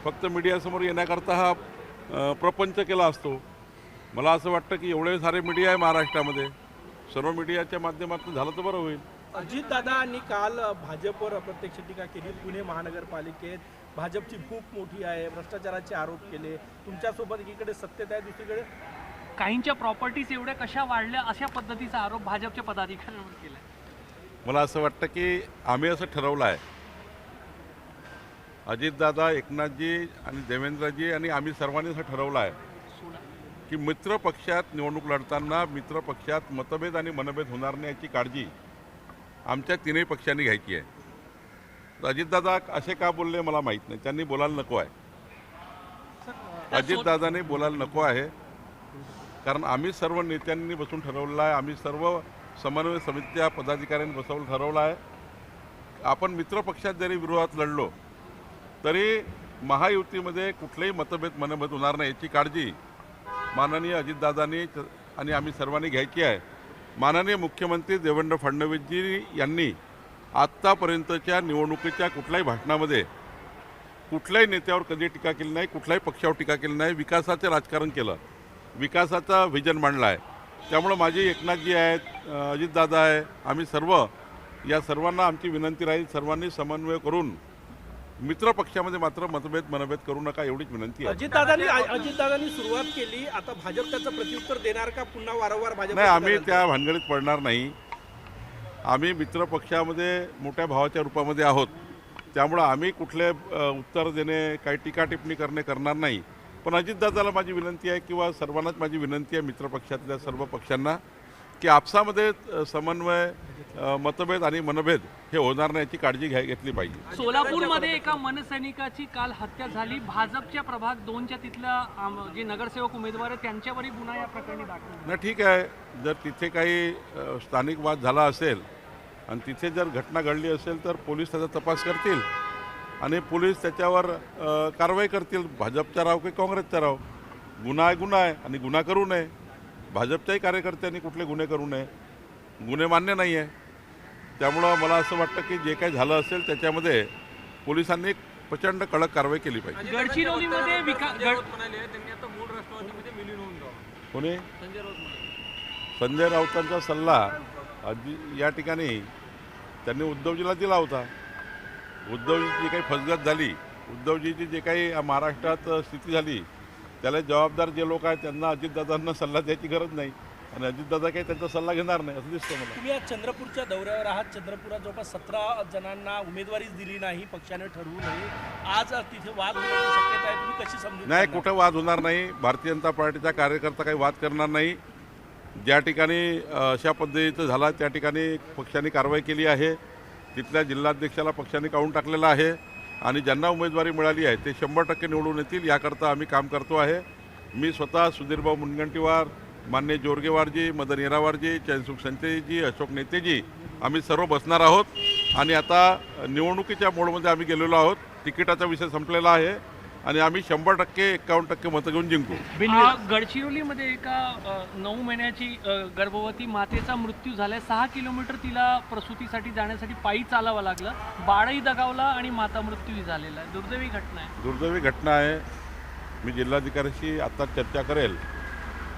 फक्त मीडियासमोर येण्याकरता हा प्रपंच केला असतो। मला असं वाटतं की एवढे सारे मीडिया आहे महाराष्ट्रामध्ये, सर्व मीडियाच्या माध्यमातून झालं तर बरं होईल। अजितदादांनी काल भाजपवर अप्रत्यक्ष टीका केली। पुणे महानगरपालिकेत भाजपची खूप मोठी आहे, भ्रष्टाचाराचे आरोप केले। तुमच्यासोबत एकीकडे सत्तेत आहे, दुसरीकडे काहींच्या प्रॉपर्टीज एवढ्या कशा वाढल्या अशा पद्धतीचा आरोप भाजपच्या पदाधिकाऱ्यांवर केला। मला असं वाटतं की आम्ही असं ठरवलं आहे, अजितदादा, एकनाथजी आणि देवेंद्रजी आणि आम्ही सर्वांनी असं ठरवलं आहे की मित्र पक्षात निवडणूक लढताना मित्र पक्षात मतभेद आणि मनभेद होणार नाही याची काळजी आमच्या तीनही पक्षांनी घ्यायची आहे। तर अजितदादा असे का बोलले मला माहीत नाही, त्यांनी बोलायला नको आहे। अजितदादांनी बोलायला नको आहे, कारण आम्ही सर्व नेत्यांनी बसून ठरवलं आहे, आम्ही सर्व समन्वय समितीच्या पदाधिकाऱ्यांनी बसवून ठरवलं आहे, आपण मित्रपक्षात जरी विरोधात लढलो तरी महायुतीमध्ये कुठलेही मतभेद मनभेद होणार नाही याची काळजी माननीय अजितदादांनी आणि आम्ही सर्वांनी घ्यायची आहे। माननीय मुख्यमंत्री देवेंद्र फडणवीसजी यांनी आत्तापर्यंतच्या निवडणुकीच्या कुठल्याही भाषणामध्ये कुठल्याही नेत्यावर कधी टीका केली नाही, कुठल्याही पक्षावर टीका केली नाही, विकासाचे राजकारण केलं, विकासाचा व्हिजन मांडला आहे। त्यामुळे माझी एकनाथजी आहेत, अजितदादा आहे, आम्ही सर्व या सर्वांना आमची विनंती राहील, सर्वांनी समन्वय करून मित्र पक्षामध्ये मात्र मतभेद मनभेद करू नका एवढीच विनंती आहे। अजितदादांनी सुरुवात केली, आता भाजप त्याचं प्रत्युत्तर देणार का? पुन्हा वारंवार भाजप नाही, आम्ही त्या भानगडीत पडणार नाही। आम्ही मित्र पक्षामध्ये मोठ्या भावाच्या रूपामध्ये आहोत, त्यामुळे आम्ही कुठले उत्तर देणे, काही टीका टिप्पणी करणार नाही। पण अजितदादाला माझी विनंती आहे किंवा सर्वांनाच माझी विनंती आहे मित्र पक्षातल्या सर्व पक्षांना की आपसामध्ये समन्वय, मतभेद आणि मनभेद हे होणार नाही याची काळजी घेतली पाहिजे। सोलापूरमध्ये एका मनसैनिकाची काल हत्या झाली। भाजपच्या प्रभाग 2च्या तिथल्या जे नगरसेवक उमेदवार आहेत त्यांच्यावरही गुन्हा या प्रकरणी दाखल नाही, ठीक आहे, जर तिथे काही स्थानिक वाद झाला असेल आणि तिथे जर घटना घडली असेल तर पोलीस त्याचा तपास करतील आणि पोलीस त्याच्यावर कारवाई करतील, भाजपचा राव की काँग्रेसचा राव। गुन्हा आहे गुन्हा आहे आणि गुन्हा करू नये, भाजपच्याही कार्यकर्त्यांनी कुठले गुन्हे करू नये, गुन्हे मान्य नाही आहे। त्यामुळं मला असं वाटतं की जे काही झालं असेल त्याच्यामध्ये पोलिसांनी प्रचंड कडक कारवाई केली पाहिजे। गडचिरोलीमध्ये कोणी संजय राऊतांचा सल्ला या ठिकाणी त्यांनी उद्धवजीला दिला होता। उद्धवजीची काही फसगत झाली, उद्धवजीची जे काही महाराष्ट्रात स्थिती झाली त्याला जबाबदार जे लोक आहेत त्यांना अजितदादांना सल्ला द्यायची गरज नाही आणि अजितदादा काही त्यांचा सल्ला घेणार नाही असं दिसतं मला। तुम्ही आज चंद्रपूरच्या दौऱ्यावर आहात, चंद्रपुरात जवळपास 17 जणांना उमेदवारीच दिली नाही पक्षाने ठरवू नये, आज तिथे वाद होण्याची शक्यता आहे, तुम्ही कशी समजून? नाही, कुठं वाद होणार नाही, भारतीय जनता पार्टीचा कार्यकर्ता काही वाद करणार नाही। ज्या ठिकाणी अशा पद्धतीचं झाला त्या ठिकाणी पक्षाने कारवाई केली आहे, तिथल्या जिल्हाध्यक्षाला पक्षाने काढून टाकलेलं आहे आणि ज्यांना उमेदवारी मिळाली आहे ते 100% निवडून येतील याकरता आम्ही काम करतो आहे। मी स्वतः सुधीरभाऊ मुनगंटीवार, मान्य जोरगेवारजी, मदन येरावारजी, चैनसुख संचयजी, अशोक नेतेजी आम्ही सर्व बसणार आहोत आणि आता निवडणुकीच्या मोडमध्ये आम्ही गेलेलो आहोत। तिकिटाचा विषय संपलेला आहे आणि आम्ही 100% 51% मतं घेऊन जिंकू। गडचिरोलीमध्ये एका 9 महिन्याची गर्भवती मातेचा मृत्यू झालाय। 6 किलोमीटर तिला प्रसूतीसाठी जाण्यासाठी पायी चालावं लागलं, बाळही दगावला आणि माता मृत्यू झालेला आहे। दुर्दैवी घटना आहे। दुर्दैवी घटना आहे। मी जिल्हाधिकाऱ्याशी आता चर्चा करेल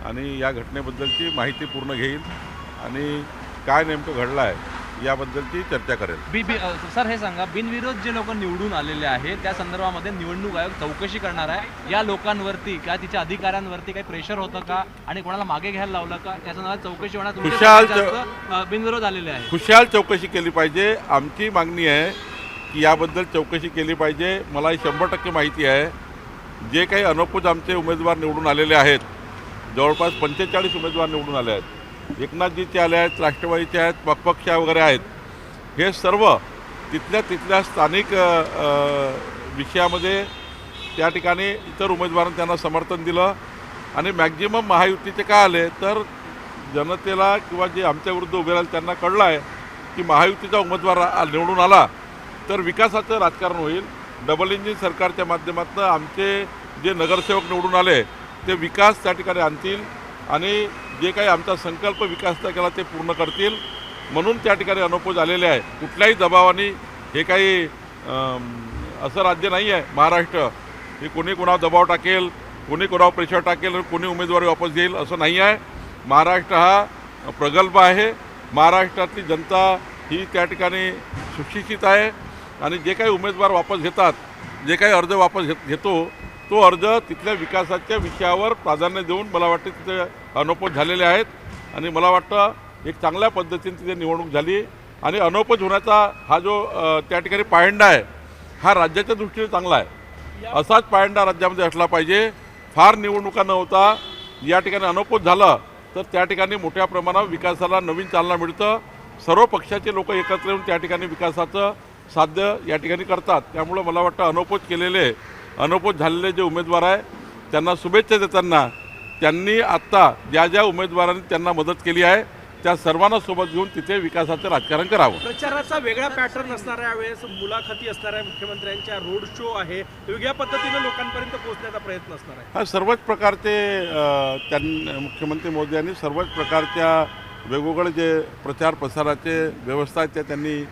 आणि या घटनेबद्दलची माहिती पूर्ण घेईल आणि काय नेमकं घडलं आहे याबद्दलची चर्चा करेल। सर हे सांगा, बिनविरोध जे लोक निवडून आलेले आहेत त्या संदर्भामध्ये निवडणूक आयोग चौकशी करणार आहे, या लोकांवरती किंवा तिच्या अधिकाऱ्यांवरती काही प्रेशर होतं का आणि कोणाला मागे घ्यायला लावलं का, त्या संदर्भात चौकशी होणार? बिनविरोध आलेले आहे, खुशाल चौकशी केली पाहिजे। आमची मागणी आहे की याबद्दल चौकशी केली पाहिजे। मला 100% माहिती आहे, जे काही अनौपचारिक आमचे उमेदवार निवडून आलेले आहेत, जवळपास 45 उमेदवार निवडून आले आहेत, एकनाथजीचे आले आहेत, राष्ट्रवादीचे आहेत, पक्ष वगैरे आहेत, हे सर्व तिथल्या स्थानिक विषयामध्ये त्या ठिकाणी इतर उमेदवारांनी त्यांना समर्थन दिलं आणि मॅक्झिमम महायुतीचे काय आले तर जनतेला किंवा जे आमच्या विरुद्ध उभे राहिले त्यांना कळलं आहे की महायुतीचा उमेदवार निवडून आला तर विकासाचं राजकारण होईल। डबल इंजिन सरकारच्या माध्यमातून आमचे जे नगरसेवक निवडून आले ते विकास त्या ठिकाणी आणतील आणि जे काही आमचा संकल्प विकासाचा केला ते पूर्ण करतील, म्हणून त्या ठिकाणी अनौपचारिक आलेले आहे। कुठल्याही दबावाने हे काही असं राज्य नाही आहे महाराष्ट्र की कोणी कोणावर दबाव टाकेल, कोणी कोणावर प्रेशर टाकेल आणि कोणी उमेदवारी वापस घेईल असं नाही आहे. महाराष्ट्र हा प्रगल्भ आहे. महाराष्ट्रातली जनता ही त्या ठिकाणी सुशिक्षित आहे आणि जे काही उमेदवार वापस घेतात, जे काही अर्ज वापस घेतो तो अर्ज तिथल्या विकासाच्या विषयावर प्राधान्य देऊन मला वाटतं तिथे अनौपच झालेले आहेत आणि मला वाटतं एक चांगल्या पद्धतीने तिथे निवडणूक झाली आणि अनौपच होण्याचा हा जो त्या ठिकाणी पायंडा आहे हा राज्याच्या दृष्टीने चांगला आहे. असाच पायंडा राज्यामध्ये असला पाहिजे. फार निवडणुका न होता या ठिकाणी अनौपच झालं तर त्या ठिकाणी मोठ्या प्रमाणावर विकासाला नवीन चालना मिळतं. सर्व पक्षाचे लोक एकत्र येऊन त्या ठिकाणी विकासाचं साध्य या ठिकाणी करतात. त्यामुळं मला वाटतं अनौपच झालेले जे उमेदवार आहे त्यांना शुभेच्छा देताना त्यांनी आत्ता ज्या ज्या उमेदवारांनी त्यांना मदत केली आहे त्या सर्वांना सोबत घेऊन तिथे विकासाचं राजकारण करावं. प्रचाराचा वेगळा पॅटर्न असणार आहे, यावेळेस मुलाखती असणार आहे, मुख्यमंत्र्यांच्या रोड शो आहे, वेगळ्या पद्धतीने लोकांपर्यंत पोहोचण्याचा प्रयत्न असणार आहे. हा सर्वच प्रकारचे मुख्यमंत्री मोदी यांनी सर्वच प्रकारच्या वेगवेगळे जे प्रचार प्रसाराचे व्यवस्था आहेत त्या त्यांनी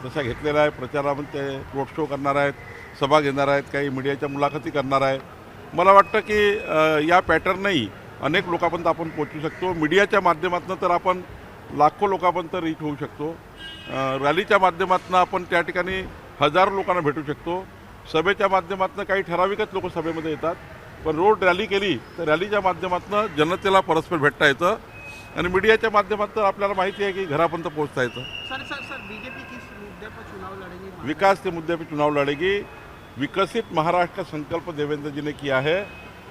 तशा घेतलेल्या आहे. प्रचारामध्ये ते रोड शो करणार आहेत, सभा घेणार आहेत, काही मीडियाच्या मुलाखती करणार आहेत. मला वाटतं की या पॅटर्नही अनेक लोकांपर्यंत आपण पोहोचू शकतो. मीडियाच्या माध्यमातून तर आपण लाखो लोकांपर्यंत रीच होऊ शकतो. रॅलीच्या माध्यमातून आपण त्या ठिकाणी हजारो लोकांना भेटू शकतो. सभेच्या माध्यमातून काही ठराविकच लोक सभेमध्ये येतात, पण रोड रॅली केली तर रॅलीच्या माध्यमातून जनतेला परस्पर भेटता येतं आणि मीडियाच्या माध्यमातून आपल्याला माहिती आहे की घरापर्यंत पोहोचता येतं. सर बीजेपी किस मुद्दे पर चुनाव लड़ेगी? विकास के मुद्दे पर चुनाव लड़ेगी. विकसित महाराष्ट्र का संकल्प देवेंद्र जी ने किया है,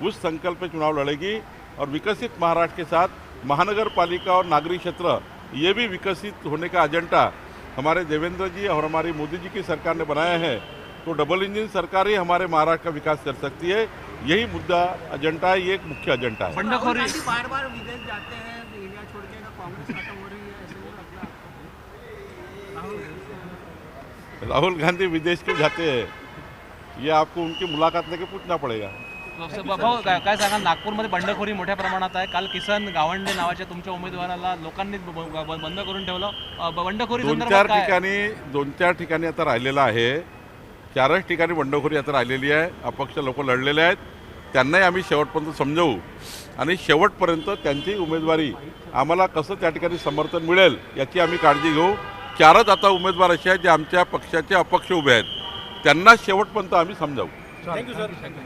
उस संकल्प पे चुनाव लड़ेगी और विकसित महाराष्ट्र के साथ महानगर पालिका और नागरिक क्षेत्र ये भी विकसित होने का एजेंडा हमारे देवेंद्र जी और हमारी मोदी जी की सरकार ने बनाया है. तो डबल इंजन सरकार ही हमारे महाराष्ट्र का विकास कर सकती है. यही मुद्दा एजेंडा है, ये एक मुख्य एजेंडा है. बंडखोरी बार बार विदेश जाते हैं, इंडिया छोड़ के का कांग्रेस खत्म हो रही है, ऐसे नहीं लगता? राहुल गांधी विदेश क्यों जाते हैं ये आपको उनकी मुलाकात लेके पूछना पड़ेगा. भाऊ काय सांगा, नागपूरमध्ये बंडखोरी मोठ्या प्रमाणात आहे. काल किसन गावंडे नावाच्या तुमच्या उमेदवाराला लोकांनी बंद करून ठेवलं. बंडखोरी दोन चार ठिकाणी आता राहिलेलं आहे. 4च ठिकाणी बंडखोरी आता राहिलेली आहे. अपक्ष लोक लढलेले आहेत. त्यांनाही आम्ही शेवटपर्यंत समजवू आणि शेवटपर्यंत त्यांची उमेदवारी आम्हाला कसं त्या ठिकाणी समर्थन मिळेल याची आम्ही काळजी घेऊ. 4च आता उमेदवार असे आहेत जे आमच्या पक्षाचे अपक्ष उभे आहेत. त्यांना शेवटपर्यंत आम्ही समजावू. Thank you sir.